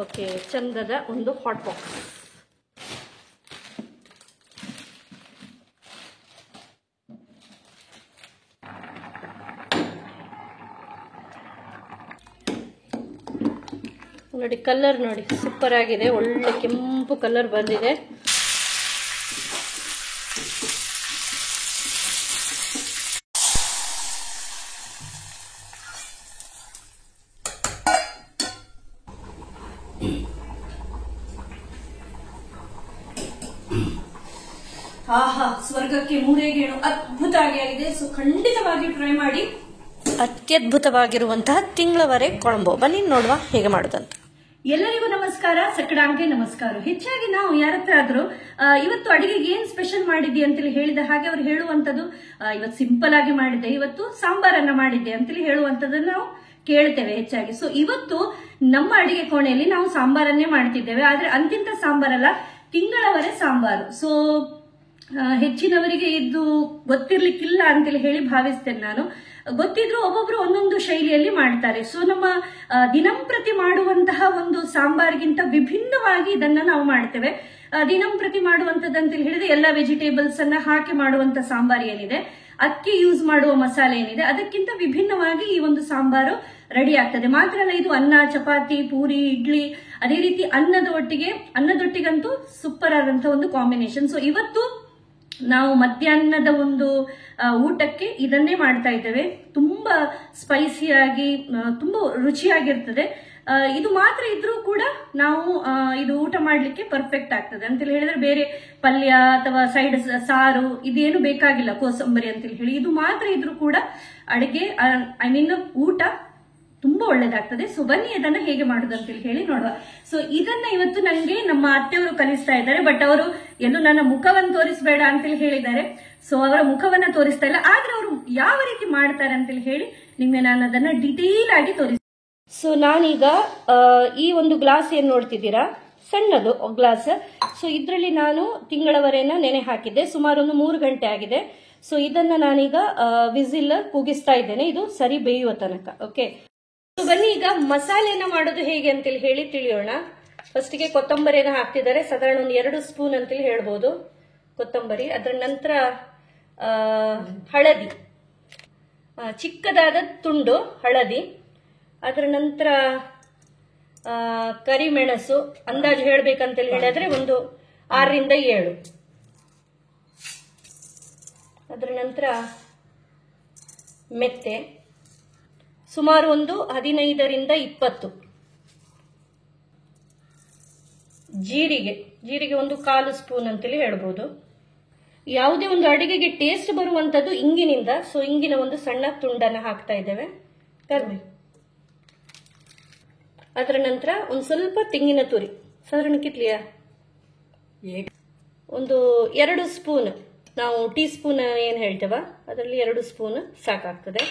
Okay, ಚಂದದ ಒಂದು hot box. ನೋಡಿ ಕಲರ್ ನೋಡಿ ಸೂಪರ್ ಆಗಿದೆ, ಒಳ್ಳೆ ಕೆಂಪು ಕಲರ್ ಬಂದಿದೆ. ಆಹಾ, ಸ್ವರ್ಗಕ್ಕೆ ಮೂರೇ ಗೇಣು, ಅದ್ಭುತ ಆಗಿದೆ. ಸೊ ಖಂಡಿತವಾಗಿ ಟ್ರೈ ಮಾಡಿ. ಅತ್ಯದ್ಭುತವಾಗಿರುವಂತಹ ತಿಂಗಳವರೆ ಕೊಳಂಬು. ಬನ್ನಿ ನೋಡುವ ಹೇಗೆ ಮಾಡೋದಂತ. ಎಲ್ಲರಿಗೂ ನಮಸ್ಕಾರ, ಸಕ್ಕಡಾಂಗೆ ನಮಸ್ಕಾರ. ಹೆಚ್ಚಾಗಿ ನಾವು ಯಾರತ್ರ ಆದ್ರೂ ಇವತ್ತು ಅಡಿಗೆಗೆ ಏನ್ ಸ್ಪೆಷಲ್ ಮಾಡಿದ್ದೆ ಅಂತೇಳಿ ಹೇಳಿದ ಹಾಗೆ ಅವ್ರು ಹೇಳುವಂತದ್ದು, ಇವತ್ತು ಸಿಂಪಲ್ ಆಗಿ ಮಾಡಿದ್ದೆ, ಇವತ್ತು ಸಾಂಬಾರನ್ನ ಮಾಡಿದ್ದೆ ಅಂತೇಳಿ ಹೇಳುವಂತದ್ದನ್ನ ನಾವು ಕೇಳ್ತೇವೆ ಹೆಚ್ಚಾಗಿ. ಸೊ ಇವತ್ತು ನಮ್ಮ ಅಡಿಗೆ ಕೋಣೆಯಲ್ಲಿ ನಾವು ಸಾಂಬಾರನ್ನೇ ಮಾಡ್ತಿದ್ದೇವೆ. ಆದ್ರೆ ಅಂತಿಂತ ಸಾಂಬಾರಲ್ಲ, ತಿಂಗಳವರೆ ಸಾಂಬಾರು. ಸೊ ಹೆಚ್ಚಿನವರಿಗೆ ಇದು ಗೊತ್ತಿರ್ಲಿಕ್ಕಿಲ್ಲ ಅಂತೇಳಿ ಹೇಳಿ ಭಾವಿಸ್ತೇನೆ ನಾನು. ಗೊತ್ತಿದ್ರು ಒಬ್ಬೊಬ್ರು ಒಂದೊಂದು ಶೈಲಿಯಲ್ಲಿ ಮಾಡ್ತಾರೆ. ಸೊ ನಮ್ಮ ದಿನಂಪ್ರತಿ ಮಾಡುವಂತಹ ಒಂದು ಸಾಂಬಾರ್ಗಿಂತ ವಿಭಿನ್ನವಾಗಿ ಇದನ್ನ ನಾವು ಮಾಡ್ತೇವೆ. ದಿನಂಪ್ರತಿ ಮಾಡುವಂತದ್ದಂತ ಹೇಳಿದ್ರೆ ಎಲ್ಲ ವೆಜಿಟೇಬಲ್ಸ್ ಅನ್ನ ಹಾಕಿ ಮಾಡುವಂತ ಸಾಂಬಾರ್ ಏನಿದೆ, ಅಕ್ಕಿ ಯೂಸ್ ಮಾಡುವ ಮಸಾಲೆ ಏನಿದೆ, ಅದಕ್ಕಿಂತ ವಿಭಿನ್ನವಾಗಿ ಈ ಒಂದು ಸಾಂಬಾರು ರೆಡಿ ಆಗ್ತದೆ. ಮಾತ್ರ ಅಲ್ಲ, ಇದು ಅನ್ನ, ಚಪಾತಿ, ಪೂರಿ, ಇಡ್ಲಿ, ಅದೇ ರೀತಿ ಅನ್ನದೊಟ್ಟಿಗಂತೂ ಸೂಪರ್ ಆದಂತಹ ಒಂದು ಕಾಂಬಿನೇಷನ್. ಸೊ ಇವತ್ತು ನಾವು ಮಧ್ಯಾಹ್ನದ ಒಂದು ಊಟಕ್ಕೆ ಇದನ್ನೇ ಮಾಡ್ತಾ ಇದ್ದೇವೆ. ತುಂಬಾ ಸ್ಪೈಸಿಯಾಗಿ, ತುಂಬಾ ರುಚಿಯಾಗಿರ್ತದೆ. ಇದು ಮಾತ್ರ ಇದ್ರೂ ಕೂಡ ನಾವು ಇದು ಊಟ ಮಾಡ್ಲಿಕ್ಕೆ ಪರ್ಫೆಕ್ಟ್ ಆಗ್ತದೆ ಅಂತೇಳಿ ಹೇಳಿದ್ರೆ, ಬೇರೆ ಪಲ್ಯ ಅಥವಾ ಸೈಡ್ ಸಾರು ಇದೇನು ಬೇಕಾಗಿಲ್ಲ, ಕೋಸಂಬರಿ ಅಂತೇಳಿ ಹೇಳಿ. ಇದು ಮಾತ್ರ ಇದ್ರೂ ಕೂಡ ಅಡಿಗೆ ಊಟ ತುಂಬಾ ಒಳ್ಳೇದಾಗ್ತದೆ. ಸೊ ಬನ್ನಿ ಅದನ್ನ ಹೇಗೆ ಮಾಡುದು ಅಂತೇಳಿ ಹೇಳಿ ನೋಡುವ. ಸೊ ಇದನ್ನ ಇವತ್ತು ನಂಗೆ ನಮ್ಮ ಅತ್ತೆಯವರು ಕಲಿಸ್ತಾ ಇದ್ದಾರೆ. ಬಟ್ ಅವರು ಎಲ್ಲೂ ನನ್ನ ಮುಖವನ್ನು ತೋರಿಸಬೇಡ ಅಂತೇಳಿ ಹೇಳಿದ್ದಾರೆ. ಸೊ ಅವರ ಮುಖವನ್ನ ತೋರಿಸ್ತಾ ಇಲ್ಲ, ಆದ್ರೆ ಅವರು ಯಾವ ರೀತಿ ಮಾಡ್ತಾರೆ ಅಂತೇಳಿ ಹೇಳಿ ನಿಮ್ಗೆ ನಾನು ಅದನ್ನ ಡಿಟೇಲ್ ಆಗಿ ತೋರಿಸ್ತೀನಿ. ಸೊ ನಾನೀಗ ಈ ಒಂದು ಗ್ಲಾಸ್ ಏನ್ ನೋಡ್ತಿದ್ದೀರಾ, ಸಣ್ಣದು ಗ್ಲಾಸ್. ಸೊ ಇದರಲ್ಲಿ ನಾನು ತಿಂಗಳವರೆನ ನೆನೆ ಹಾಕಿದ್ದೆ, ಸುಮಾರು ಒಂದು 3 ಗಂಟೆ ಆಗಿದೆ. ಸೊ ಇದನ್ನ ನಾನೀಗ ವಿಸಿಲ್ ಕೂಗಿಸ್ತಾ ಇದ್ದೇನೆ, ಇದು ಸರಿ ಬೇಯುವ ತನಕ. ಓಕೆ, ಬನ್ನಿ ಈಗ ಮಸಾಲೆನ ಮಾಡೋದು ಹೇಗೆ ಅಂತೇಳಿ ಹೇಳಿ ತಿಳಿಯೋಣ. ಫಸ್ಟಿಗೆ ಕೊತ್ತಂಬರಿನ ಹಾಕ್ತಿದ್ದಾರೆ, ಸಾಧಾರಣ ಒಂದು 2 ಸ್ಪೂನ್ ಅಂತೇಳಿ ಹೇಳ್ಬೋದು ಕೊತ್ತಂಬರಿ. ಅದರ ನಂತರ ಹಳದಿ, ಚಿಕ್ಕದಾದ ತುಂಡು ಹಳದಿ. ಅದರ ನಂತರ ಕರಿಮೆಣಸು, ಅಂದಾಜು ಹೇಳ್ಬೇಕಂತೇಳಿ ಹೇಳಿದ್ರೆ ಒಂದು 6 ರಿಂದ 7. ಅದರ ನಂತರ ಮೆತ್ತೆ, ಸುಮಾರು ಒಂದು 15 ರಿಂದ 20. ಜೀರಿಗೆ ಒಂದು 1/4 ಸ್ಪೂನ್ ಅಂತೇಳಿ ಹೇಳ್ಬೋದು. ಯಾವುದೇ ಒಂದು ಅಡಿಗೆಗೆ ಟೇಸ್ಟ್ ಬರುವಂತದ್ದು ಇಂಗಿನಿಂದ. ಸೊ ಇಂಗಿನ ಒಂದು ಸಣ್ಣ ತುಂಡನ್ನ ಹಾಕ್ತಾ ಇದ್ದೇವೆ. ಕರ್ಬೇವು. ಅದರ ನಂತರ ಒಂದು ಸ್ವಲ್ಪ ತೆಂಗಿನ ತುರಿ, ಸಾಧಾರಣ ಕಿತ್ಲಿಯ ಒಂದು 2 ಸ್ಪೂನ್, ನಾವು ಟೀ ಸ್ಪೂನ್ ಏನ್ ಹೇಳ್ತೇವ ಅದರಲ್ಲಿ 2 ಸ್ಪೂನ್ ಸಾಕಾಗ್ತದೆ.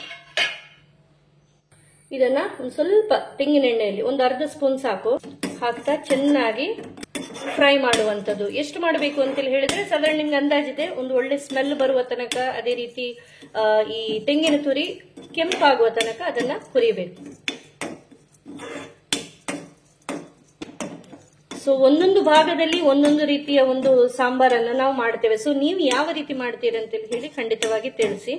ಇದನ್ನ ಒಂದು ಸ್ವಲ್ಪ ತೆಂಗಿನ ಎಣ್ಣೆಯಲ್ಲಿ ಒಂದು 1/2 ಸ್ಪೂನ್ ಸಾಕು ಹಾಕ್ತಾ ಚೆನ್ನಾಗಿ ಫ್ರೈ ಮಾಡುವಂಥದ್ದು. ಎಷ್ಟು ಮಾಡಬೇಕು ಅಂತೇಳಿ ಹೇಳಿದ್ರೆ, ಸಾಧಾರಣ ನಿಮ್ಗೆ ಅಂದಾಜಿದೆ, ಒಂದು ಒಳ್ಳೆ ಸ್ಮೆಲ್ ಬರುವ ತನಕ, ಅದೇ ರೀತಿ ಈ ತೆಂಗಿನ ತುರಿ ಕೆಂಪಾಗುವ ತನಕ ಅದನ್ನ ಹುರಿಬೇಕು. ಸೊ ಒಂದೊಂದು ಭಾಗದಲ್ಲಿ ಒಂದೊಂದು ರೀತಿಯ ಒಂದು ಸಾಂಬಾರನ್ನ ನಾವು ಮಾಡ್ತೇವೆ. ಸೊ ನೀವು ಯಾವ ರೀತಿ ಮಾಡ್ತೀರಿ ಅಂತೇಳಿ ಹೇಳಿ ಖಂಡಿತವಾಗಿ ತಿಳಿಸಿ.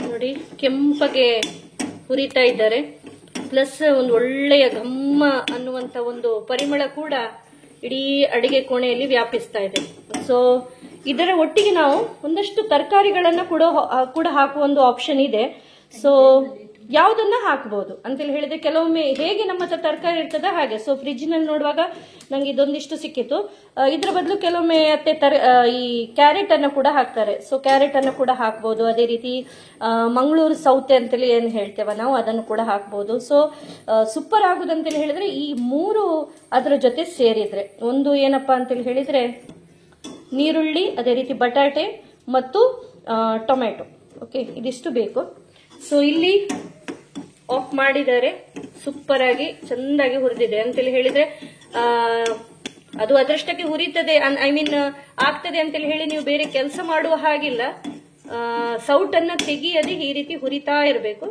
ನೋಡಿ ಕೆಂಪಗೆ ಹುರಿತಾ ಇದ್ದಾರೆ, ಪ್ಲಸ್ ಒಂದು ಒಳ್ಳೆಯ ಘಮ್ಮ ಅನ್ನುವಂತ ಒಂದು ಪರಿಮಳ ಕೂಡ ಇಡೀ ಅಡಿಗೆ ಕೋಣೆಯಲ್ಲಿ ವ್ಯಾಪಿಸ್ತಾ ಇದೆ. ಸೊ ಇದರ ಒಟ್ಟಿಗೆ ನಾವು ಒಂದಷ್ಟು ತರಕಾರಿಗಳನ್ನ ಕೂಡ ಹಾಕುವ ಒಂದು ಆಪ್ಷನ್ ಇದೆ. ಸೊ ಯಾವುದನ್ನ ಹಾಕಬಹುದು ಅಂತೇಳಿ ಹೇಳಿದ್ರೆ, ಕೆಲವೊಮ್ಮೆ ಹೇಗೆ ನಮ್ಮ ಹತ್ರ ತರಕಾರಿ ಇರ್ತದ ಹಾಗೆ. ಸೊ ಫ್ರಿಜ್ ನಲ್ಲಿ ನೋಡುವಾಗ ನಂಗೆ ಇದೊಂದಿಷ್ಟು ಸಿಕ್ಕಿತ್ತು. ಇದ್ರ ಬದಲು ಕೆಲವೊಮ್ಮೆ ಅತ್ತೆ ಈ ಕ್ಯಾರೆಟ್ ಅನ್ನ ಕೂಡ ಹಾಕ್ತಾರೆ. ಸೊ ಕ್ಯಾರೆಟ್ ಅನ್ನ ಕೂಡ ಹಾಕ್ಬಹುದು. ಅದೇ ರೀತಿ ಮಂಗಳೂರು ಸೌತೆ ಅಂತೇಳಿ ಏನ್ ಹೇಳ್ತೇವೆ ನಾವು, ಅದನ್ನು ಕೂಡ ಹಾಕ್ಬಹುದು. ಸೊ ಸೂಪರ್ ಆಗುದಂತೇಳಿ ಹೇಳಿದ್ರೆ ಈ 3 ಅದರ ಜೊತೆ ಸೇರಿದ್ರೆ, ಒಂದು ಏನಪ್ಪಾ ಅಂತೇಳಿ ಹೇಳಿದ್ರೆ ನೀರುಳ್ಳಿ, ಅದೇ ರೀತಿ ಬಟಾಟೆ ಮತ್ತು ಟೊಮೆಟೊ. ಓಕೆ, ಇದಿಷ್ಟು ಬೇಕು. ಸೊ ಇಲ್ಲಿ ಆಫ್ ಮಾಡಿದ್ದಾರೆ, ಸೂಪರ್ ಆಗಿ ಚಂದಾಗಿ ಹುರಿದಿದೆ ಅಂತೇಳಿ ಹೇಳಿದ್ರೆ, ಅದು ಅದರಷ್ಟಕ್ಕೆ ಹುರಿತದೆ, ಆಗ್ತದೆ ಅಂತೇಳಿ ಹೇಳಿ ನೀವು ಬೇರೆ ಕೆಲಸ ಮಾಡುವ ಹಾಗಿಲ್ಲ. ಸೌಟನ್ನ ತೆಗಿಯದೆ ಈ ರೀತಿ ಹುರಿತಾ ಇರಬೇಕು.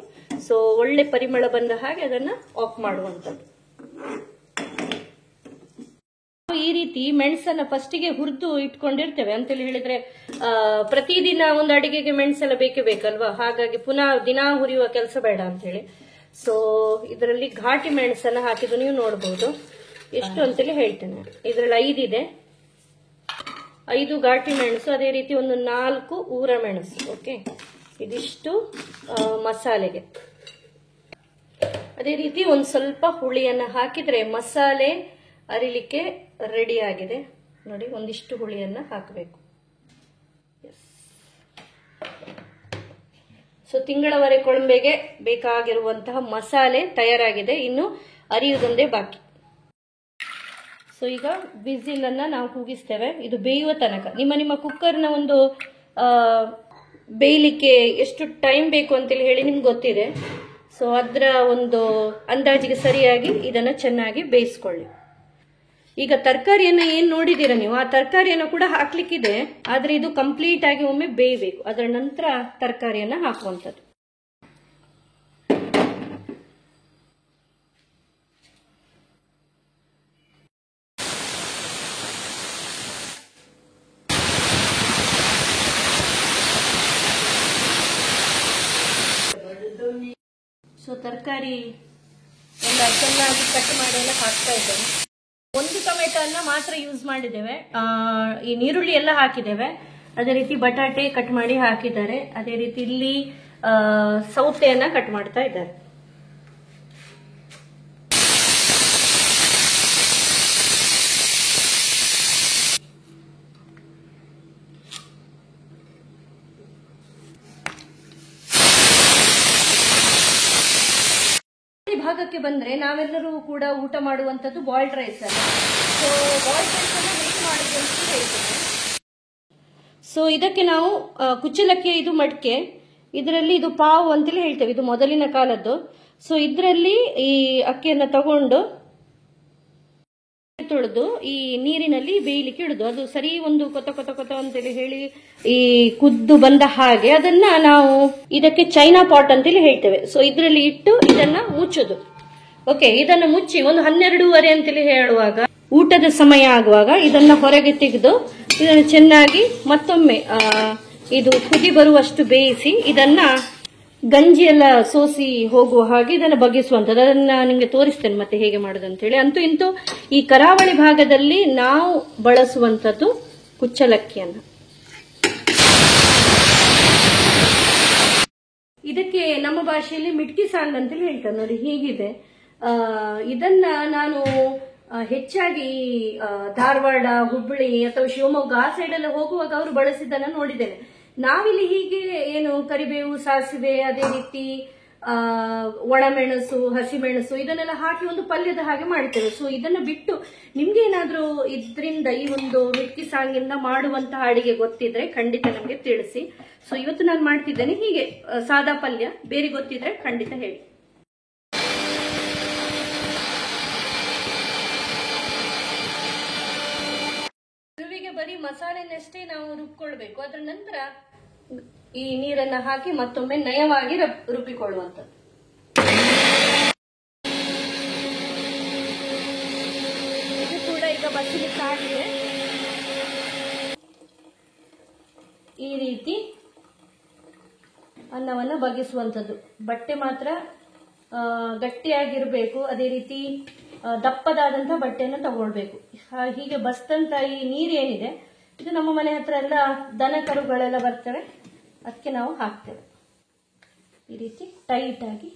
ಸೊ ಒಳ್ಳೆ ಪರಿಮಳ ಬಂದ ಹಾಗೆ ಅದನ್ನ ಆಫ್ ಮಾಡುವಂಥದ್ದು. ಈ ರೀತಿ ಮೆಣಸನ್ನ ಫಸ್ಟಿಗೆ ಹುರಿದು ಇಟ್ಕೊಂಡಿರ್ತೇವೆ ಅಂತೇಳಿ ಹೇಳಿದ್ರೆ ಪ್ರತಿದಿನ ಒಂದು ಅಡಿಗೆಗೆ ಮೆಣಸೆಲ್ಲ ಬೇಕೇ ಬೇಕಲ್ವಾ, ಹಾಗಾಗಿ ಪುನಃ ದಿನಾ ಹುರಿಯುವ ಕೆಲಸ ಬೇಡ ಅಂತ ಹೇಳಿ ಸೊ ಇದರಲ್ಲಿ ಘಾಟಿ ಮೆಣಸನ್ನ ಹಾಕಿದ್ದು ನೀವು ನೋಡಬಹುದು. ಎಷ್ಟು ಅಂತೇಳಿ ಹೇಳ್ತೇನೆ. ಇದರಲ್ಲಿ 5 ಇದೆ, 5 ಘಾಟಿ ಮೆಣಸು, ಅದೇ ರೀತಿ ಒಂದು 4 ಊರ ಮೆಣಸು. ಓಕೆ, ಇದಿಷ್ಟು ಮಸಾಲೆಗೆ. ಅದೇ ರೀತಿ ಒಂದು ಸ್ವಲ್ಪ ಹುಳಿಯನ್ನ ಹಾಕಿದ್ರೆ ಮಸಾಲೆ ಅರಿಲಿಕ್ಕೆ ರೆಡಿ ಆಗಿದೆ ನೋಡಿ. ಒಂದಿಷ್ಟು ಹುಳಿಯನ್ನ ಹಾಕಬೇಕು. ಸೊ ತಿಂಗಳವರೆ ಕೊಳಂಬೆಗೆ ಬೇಕಾಗಿರುವಂತಹ ಮಸಾಲೆ ತಯಾರಾಗಿದೆ, ಇನ್ನು ಅರಿಯುವುದೊಂದೇ ಬಾಕಿ. ಸೊ ಈಗ ಬಿಸಿಲ್ ಅನ್ನ ನಾವು ಕೂಗಿಸ್ತೇವೆ, ಇದು ಬೇಯುವ ತನಕ. ನಿಮ್ಮ ಕುಕ್ಕರ್ನ ಒಂದು ಬೇಯಲಿಕ್ಕೆ ಎಷ್ಟು ಟೈಮ್ ಬೇಕು ಅಂತೇಳಿ ಹೇಳಿ ನಿಮ್ಗೆ ಗೊತ್ತಿದೆ. ಸೊ ಅದರ ಒಂದು ಅಂದಾಜಿಗೆ ಸರಿಯಾಗಿ ಇದನ್ನ ಚೆನ್ನಾಗಿ ಬೇಯಿಸ್ಕೊಳ್ಳಿ. ಈಗ ತರಕಾರಿಯನ್ನ ಏನ್ ನೋಡಿದೀರ ನೀವು, ಆ ತರಕಾರಿಯನ್ನ ಕೂಡ ಹಾಕ್ಲಿಕ್ಕಿದೆ, ಆದ್ರೆ ಇದು ಕಂಪ್ಲೀಟ್ ಆಗಿ ಒಮ್ಮೆ ಬೇಯಬೇಕು. ಅದರ ನಂತರ ತರಕಾರಿಯನ್ನ ಹಾಕುವಂಥದ್ದು. ಸೊ ತರಕಾರಿ ಎಲ್ಲ ಚೆನ್ನಾಗಿ ಕಟ್ ಮಾಡಿ ಎಲ್ಲ ಹಾಕ್ತಾ ಇದ್ದೇನೆ. 1 ಟೊಮೆಟೊನ್ನ ಮಾತ್ರ ಯೂಸ್ ಮಾಡಿದ್ದೇವೆ. ಈ ನೀರುಳ್ಳಿ ಎಲ್ಲ ಹಾಕಿದ್ದೇವೆ. ಅದೇ ರೀತಿ ಬಟಾಟೆ ಕಟ್ ಮಾಡಿ ಹಾಕಿದ್ದಾರೆ. ಅದೇ ರೀತಿ ಇಲ್ಲಿ ಸೌತೆಯನ್ನ ಕಟ್ ಮಾಡ್ತಾ ಇದ್ದಾರೆ. ಭಾಗಕ್ಕೆ ಬಂದ್ರೆ ನಾವೆಲ್ಲರೂ ಕೂಡ ಊಟ ಮಾಡುವಂತದ್ದು ಬಾಯ್ಲ್ಡ್ ರೈಸ್ ಅಲ್ಲ. ಸೊ ಬಾಯ್ಲ್ಡ್ ರೈಸ್ ಅನ್ನು ಹೇಗೆ ಮಾಡುದು ಅಂತ ಹೇಳ್ತೇನೆ. ಸೊ ಇದಕ್ಕೆ ನಾವು ಕುಚ್ಚಲಕ್ಕಿ, ಇದು ಮಡಿಕೆ, ಇದರಲ್ಲಿ ಇದು ಪಾವು ಅಂತೇಳಿ ಹೇಳ್ತೇವೆ, ಇದು ಮೊದಲಿನ ಕಾಲದ್ದು. ಸೊ ಇದರಲ್ಲಿ ಈ ಅಕ್ಕಿಯನ್ನ ತಗೊಂಡು ತೊಳೆದು ಈ ನೀರಿನಲ್ಲಿ ಬೇಯಲಿಕ್ಕೆ ಇಡುದು. ಅದು ಸರಿ ಒಂದು ಕೊತ ಕೊತ ಕೊತ ಅಂತೇಳಿ ಹೇಳಿ ಈ ಕುದ್ದು ಬಂದ ಹಾಗೆ ಅದನ್ನ ನಾವು ಇದಕ್ಕೆ ಚೈನಾ ಪಾಟ್ ಅಂತೇಳಿ ಹೇಳ್ತೇವೆ. ಸೊ ಇದರಲ್ಲಿ ಇಟ್ಟು ಇದನ್ನ ಮುಚ್ಚೋದು. ಓಕೆ, ಇದನ್ನ ಮುಚ್ಚಿ ಒಂದು 12:30 ಅಂತೇಳಿ ಹೇಳುವಾಗ ಊಟದ ಸಮಯ ಆಗುವಾಗ ಇದನ್ನ ಹೊರಗೆ ತೆಗೆದು ಇದನ್ನು ಚೆನ್ನಾಗಿ ಮತ್ತೊಮ್ಮೆ ಇದು ಕುದಿ ಬರುವಷ್ಟು ಬೇಯಿಸಿ ಇದನ್ನ ಗಂಜಿ ಎಲ್ಲ ಸೋಸಿ ಹೋಗುವ ಹಾಗೆ ಇದನ್ನು ಬಗೆಸುವಂಥದ್ದು. ಅದನ್ನ ನಿಮಗೆ ತೋರಿಸ್ತೇನೆ ಮತ್ತೆ ಹೇಗೆ ಮಾಡೋದು ಅಂತ ಹೇಳಿ. ಅಂತೂ ಇಂತೂ ಈ ಕರಾವಳಿ ಭಾಗದಲ್ಲಿ ನಾವು ಬಳಸುವಂಥದ್ದು ಕುಚ್ಚಲಕ್ಕಿಯನ್ನ. ಇದಕ್ಕೆ ನಮ್ಮ ಭಾಷೆಯಲ್ಲಿ ಮಿಟ್ಕಿ ಸಾಂಗ್ ಅಂತೇಳಿ ಹೇಳ್ತಾರೆ ನೋಡಿ, ಹೀಗಿದೆ. ಇದನ್ನ ನಾನು ಹೆಚ್ಚಾಗಿ ಧಾರವಾಡ, ಹುಬ್ಬಳ್ಳಿ ಅಥವಾ ಶಿವಮೊಗ್ಗ ಆ ಸೈಡ್ ಎಲ್ಲ ಹೋಗುವಾಗ ಅವರು ಬಳಸಿದ್ದನ್ನ ನೋಡಿದ್ದೇನೆ. ನಾವಿಲ್ಲಿ ಹೀಗೆ ಏನು ಕರಿಬೇವು, ಸಾಸಿವೆ, ಅದೇ ರೀತಿ ಒಣಮೆಣಸು, ಹಸಿಮೆಣಸು ಇದನ್ನೆಲ್ಲ ಹಾಕಿ ಒಂದು ಪಲ್ಯದ ಹಾಗೆ ಮಾಡ್ತೇವೆ. ಸೊ ಇದನ್ನ ಬಿಟ್ಟು ನಿಮ್ಗೆ ಏನಾದ್ರೂ ಇದರಿಂದ ಈ ಒಂದು ಮಿಟ್ಕಿ ಸಾಂಗಿಂದ ಮಾಡುವಂತಹ ಅಡಿಗೆ ಗೊತ್ತಿದ್ರೆ ಖಂಡಿತ ನಮ್ಗೆ ತಿಳಿಸಿ. ಸೊ ಇವತ್ತು ನಾನು ಮಾಡ್ತಿದ್ದೇನೆ ಹೀಗೆ ಸಾದಾ ಪಲ್ಯ, ಬೇರೆ ಗೊತ್ತಿದ್ರೆ ಖಂಡಿತ ಹೇಳಿ. ಬರೀ ಮಸಾಲೆನಷ್ಟೇ ನಾವು ರುಬ್ಕೊಳ್ಬೇಕು. ಅದರ ನಂತರ ಈ ನೀರನ್ನ ಹಾಕಿ ಮತ್ತೊಮ್ಮೆ ನಯವಾಗಿ ರುಬ್ಬಿಕೊಳ್ಳುವಂಥದ್ದು. ಇದು ಕೂಡ ಈಗ ಬಸಿಲಿಕ್ಕೆ ಆಗಿದೆ. ಈ ರೀತಿ ಅನ್ನವನ್ನ ಬಗೆಸುವಂಥದ್ದು. ಬಟ್ಟೆ ಮಾತ್ರ ಗಟ್ಟಿಯಾಗಿರ್ಬೇಕು. ಅದೇ ರೀತಿ ದಪ್ಪದಾದಂತಹ ಬಟ್ಟೆಯನ್ನು ತಗೊಳ್ಬೇಕು. ಹೀಗೆ ಬಸ್ತಂತ ಈ ನೀರೇನಿದೆ ಇದು ನಮ್ಮ ಮನೆ ಹತ್ರ ಎಲ್ಲ ದನ ಕರುಗಳೆಲ್ಲ ಬರ್ತವೆ, ಅದಕ್ಕೆ ನಾವು ಹಾಕ್ತೇವೆ. ಈ ರೀತಿ ಟೈಟ್ ಆಗಿ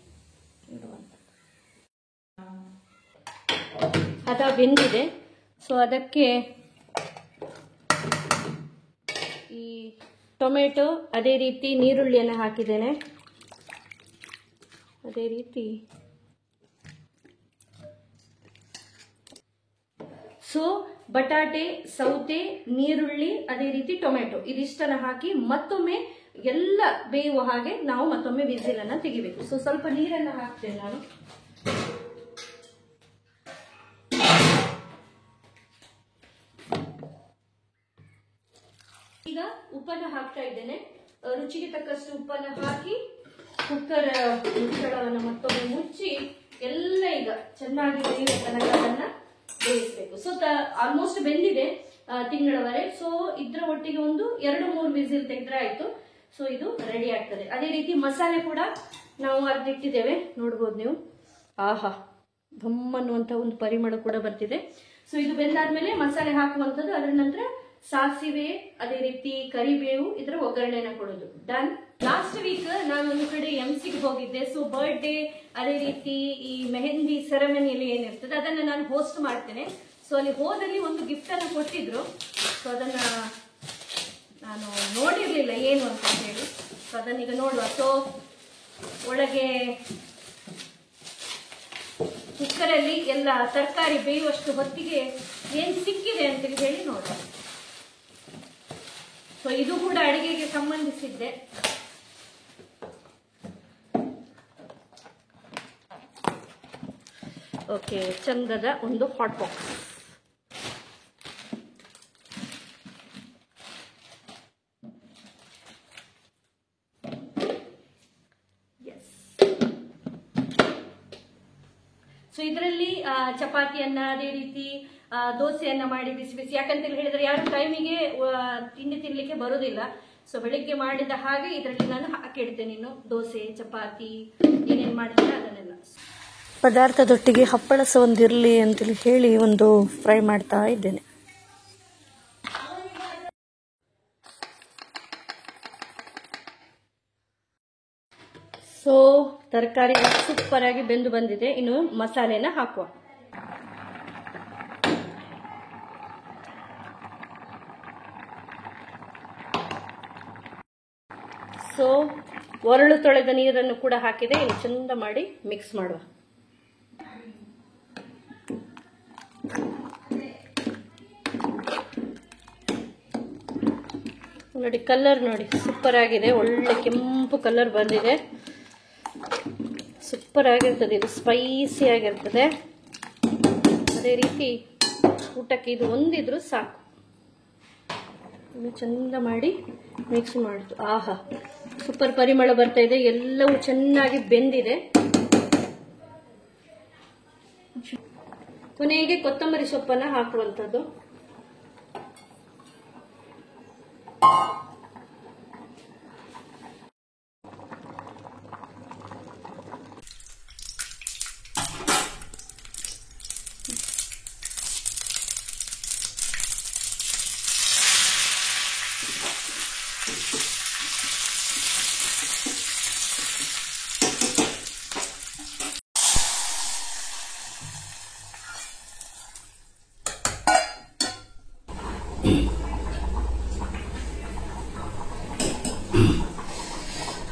ಇಡುವಂಥದ್ದು. ಹದ ಬೆಂದಿದೆ. ಸೊ ಅದಕ್ಕೆ ಈ ಟೊಮೆಟೊ, ಅದೇ ರೀತಿ ನೀರುಳ್ಳಿಯನ್ನು ಹಾಕಿದ್ದೇನೆ. ಅದೇ ರೀತಿ ಸೊ ಬಟಾಟೆ, ಸೌತೆ, ನೀರುಳ್ಳಿ, ಅದೇ ರೀತಿ ಟೊಮೆಟೊ ಇದಿಷ್ಟನ್ನ ಹಾಕಿ ಮತ್ತೊಮ್ಮೆ ಎಲ್ಲ ಬೇಯುವ ಹಾಗೆ ನಾವು ಮತ್ತೊಮ್ಮೆ ವಿಸಿಲನ್ನ ತೆಗಿಬೇಕು. ಸೊ ಸ್ವಲ್ಪ ನೀರನ್ನ ಹಾಕ್ತೇನೆ ನಾನು. ಈಗ ಉಪ್ಪನ್ನ ಹಾಕ್ತಾ ಇದ್ದೇನೆ. ರುಚಿಗೆ ತಕ್ಕಷ್ಟು ಉಪ್ಪನ್ನ ಹಾಕಿ ಕುಕ್ಕರ್ ಮುಚ್ಚಳವನ್ನು ಮತ್ತೊಮ್ಮೆ ಮುಚ್ಚಿ ಎಲ್ಲ ಈಗ ಚೆನ್ನಾಗಿ ಬೇಯುವ ತನಕ ಅದನ್ನ ಬೇಯಿಸಬೇಕು. ಸೊ ಆಲ್ಮೋಸ್ಟ್ ಬೆಂದಿದೆ ತಿಂಗಳವರೆ. ಸೊ ಇದ್ರ ಒಟ್ಟಿಗೆ ಒಂದು 2-3 ವಿಸಿಲ್ ತೆಗೆದ್ರೆ ಆಯ್ತು. ಸೊ ಇದು ರೆಡಿ ಆಗ್ತದೆ. ಅದೇ ರೀತಿ ಮಸಾಲೆ ಕೂಡ ನಾವು ಅರ್ಧಿಟ್ಟಿದ್ದೇವೆ, ನೋಡ್ಬೋದು ನೀವು. ಆಹಾ, ಘಮ್ ಅನ್ನುವಂತ ಒಂದು ಪರಿಮಳ ಕೂಡ ಬರ್ತಿದೆ. ಸೊ ಇದು ಬೆಂದಾದ್ಮೇಲೆ ಮಸಾಲೆ ಹಾಕುವಂಥದ್ದು. ಅದರ ನಂತರ ಸಾಸಿವೆ, ಅದೇ ರೀತಿ ಕರಿಬೇವು, ಇದರ ಒಗ್ಗರಣೆನ ಕೊಡೋದು. ಡನ್. ಲಾಸ್ಟ್ ವೀಕ್ ನಾನೊಂದು ಕಡೆ ಎಂಸಿಗೆ ಹೋಗಿದ್ದೆ. ಸೊ ಬರ್ಡೇ, ಅದೇ ರೀತಿ ಈ ಮೆಹಂದಿ ಸೆರೆಮನಿಯಲ್ಲಿ ಏನಿರ್ತದೆ ಅದನ್ನ ನಾನು ಹೋಸ್ಟ್ ಮಾಡ್ತೇನೆ. ಸೊ ಅಲ್ಲಿ ಹೋದಲ್ಲಿ ಒಂದು ಗಿಫ್ಟ್ ಅನ್ನು ಕೊಟ್ಟಿದ್ರು. ಸೊ ಅದನ್ನ ನಾನು ನೋಡಿರ್ಲಿಲ್ಲ ಏನು ಅಂತ ಹೇಳಿ. ಸೊ ಅದನ್ನೀಗ ನೋಡುವ. ಸೊ ಒಳಗೆ ಕುಕ್ಕರಲ್ಲಿ ಎಲ್ಲ ತರಕಾರಿ ಬೇಯುವಷ್ಟು ಹೊತ್ತಿಗೆ ಏನ್ ಸಿಕ್ಕಿದೆ ಅಂತ ಹೇಳಿ ನೋಡುವ. ಸೊ ಇದು ಕೂಡ ಅಡಿಗೆಗೆ ಸಂಬಂಧಿಸಿದ್ದೆ. ಓಕೆ, ಚಂದದ ಒಂದು ಹಾಟ್ ಬಾಕ್ಸ್. ಸೊ ಇದರಲ್ಲಿ ಚಪಾತಿಯನ್ನ, ಅದೇ ರೀತಿ ದೋಸೆಯನ್ನ ಮಾಡಿ ಬಿಸಿ ಬಿಸಿ, ಯಾಕಂತ ಹೇಳಿದ್ರೆ ಯಾರು ಟೈಮಿಗೆ ತಿಂಡಿ ತಿನ್ಲಿಕ್ಕೆ ಬರೋದಿಲ್ಲ. ಸೊ ಬೆಳಿಗ್ಗೆ ಮಾಡಿದ ಹಾಗೆ ಇದರಲ್ಲಿ ನಾನು ಹಾಕಿಡ್ತೇನೆ. ಇನ್ನು ದೋಸೆ, ಚಪಾತಿ ಏನೇನ್ ಮಾಡ್ತೇನೆ ಅದನ್ನೆಲ್ಲ. ಪದಾರ್ಥದೊಟ್ಟಿಗೆ ಹಪ್ಪಳ ಸಹ ಒಂದಿರಲಿ ಅಂತೇಳಿ ಹೇಳಿ ಒಂದು ಫ್ರೈ ಮಾಡ್ತಾ ಇದ್ದೇನೆ. ಸೊ ತರಕಾರಿ ಸೂಪರ್ ಆಗಿ ಬೆಂದು ಬಂದಿದೆ. ಇನ್ನು ಮಸಾಲೆನ ಹಾಕುವ. ಸೊ ಒರಳು ತೊಳೆದ ನೀರನ್ನು ಕೂಡ ಹಾಕಿದೆ. ಇನ್ನು ಚಂದ ಮಾಡಿ ಮಿಕ್ಸ್ ಮಾಡುವ. ನೋಡಿ, ಕಲರ್ ನೋಡಿ ಸೂಪರ್ ಆಗಿದೆ. ಒಳ್ಳೆ ಕೆಂಪು ಕಲರ್ ಬಂದಿದೆ. ಸೂಪರ್ ಆಗಿರ್ತದೆ. ಇದು ಸ್ಪೈಸಿ ಆಗಿರ್ತದೆ. ಅದೇ ರೀತಿ ಊಟಕ್ಕೆ ಇದು ಒಂದಿದ್ರು ಸಾಕು. ಇನ್ನು ಚಂದ ಮಾಡಿ ಮಿಕ್ಸ್ ಮಾಡಿತು. ಆಹಾ, ಸೂಪರ್ ಪರಿಮಳ ಬರ್ತಾ ಇದೆ. ಎಲ್ಲವೂ ಚೆನ್ನಾಗಿ ಬೆಂದಿದೆ. ಕೊನೆಗೆ ಕೊತ್ತಂಬರಿ ಸೊಪ್ಪನ್ನ ಹಾಕುವಂಥದ್ದು.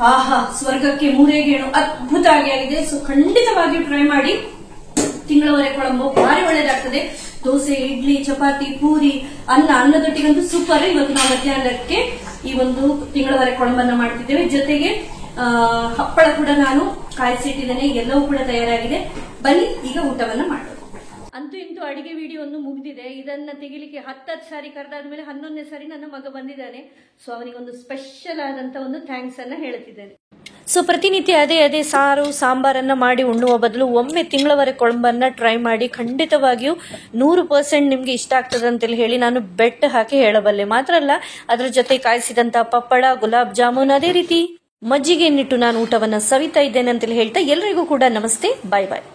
ಆಹಾ, ಸ್ವರ್ಗಕ್ಕೆ 3 ಗೇಣು, ಅದ್ಭುತ ಆಗಿದೆ. ಸೊ ಖಂಡಿತವಾಗಿಯೂ ಟ್ರೈ ಮಾಡಿ. ತಿಂಗಳವರೆ ಕೊಳಂಬು ಭಾರಿ ಒಳ್ಳೇದಾಗ್ತದೆ. ದೋಸೆ, ಇಡ್ಲಿ, ಚಪಾತಿ, ಪೂರಿ, ಅನ್ನದೊಟ್ಟಿಗಂತೂ ಸೂಪರ್. ಇವತ್ತು ನಾವು ಮಧ್ಯಾಹ್ನಕ್ಕೆ ಈ ಒಂದು ತಿಂಗಳವರೆ ಕೊಳಂಬನ್ನ ಮಾಡ್ತಿದ್ದೇವೆ. ಜೊತೆಗೆ ಹಪ್ಪಳ ಕೂಡ ನಾನು ಕಾಯಿಸಿಟ್ಟಿದ್ದೇನೆ. ಎಲ್ಲವೂ ಕೂಡ ತಯಾರಾಗಿದೆ. ಬನ್ನಿ ಈಗ ಊಟವನ್ನ ಮಾಡೋಣ. ಅಂತೂ ಇಂತೂ ಅಡಿಗೆ ವಿಡಿಯೋ ಒಂದು ಮುಗಿದಿದೆ. ಇದನ್ನ ತೆಗಿಲಿಕ್ಕೆ 10 ಸಾರಿ ಕರೆದಾದ್ಮೇಲೆ 11ನೇ ಸಾರಿ ನನ್ನ ಮಗ ಬಂದಿದ್ದಾನೆ. ಸೊ ಅವನಿಗೊಂದು ಸ್ಪೆಷಲ್ ಆದಂತ ಒಂದು ಥ್ಯಾಂಕ್ಸ್ ಅನ್ನ ಹೇಳ್ತಿದ್ದೇನೆ. ಸೊ ಪ್ರತಿನಿತ್ಯ ಅದೇ ಸಾರು ಸಾಂಬಾರನ್ನ ಮಾಡಿ ಉಣ್ಣುವ ಬದಲು ಒಮ್ಮೆ ತಿಂಗಳವರೆ ಕೊಳಂಬನ್ನ ಟ್ರೈ ಮಾಡಿ. ಖಂಡಿತವಾಗಿಯೂ 100% ನಿಮ್ಗೆ ಇಷ್ಟ ಆಗ್ತದೆ ಅಂತೇಳಿ ಹೇಳಿ ನಾನು ಬೆಟ್ ಹಾಕಿ ಹೇಳಬಲ್ಲೆ. ಮಾತ್ರ ಅಲ್ಲ, ಅದರ ಜೊತೆ ಕಾಯಿಸಿದಂತ ಪಪ್ಪಳ, ಗುಲಾಬ್ ಜಾಮೂನ್, ಅದೇ ರೀತಿ ಮಜ್ಜಿಗೆಯನ್ನಿಟ್ಟು ನಾನು ಊಟವನ್ನ ಸವಿತಾ ಇದ್ದೇನೆ ಅಂತೇಳಿ ಹೇಳ್ತಾ ಎಲ್ರಿಗೂ ಕೂಡ ನಮಸ್ತೆ, ಬಾಯ್ ಬಾಯ್.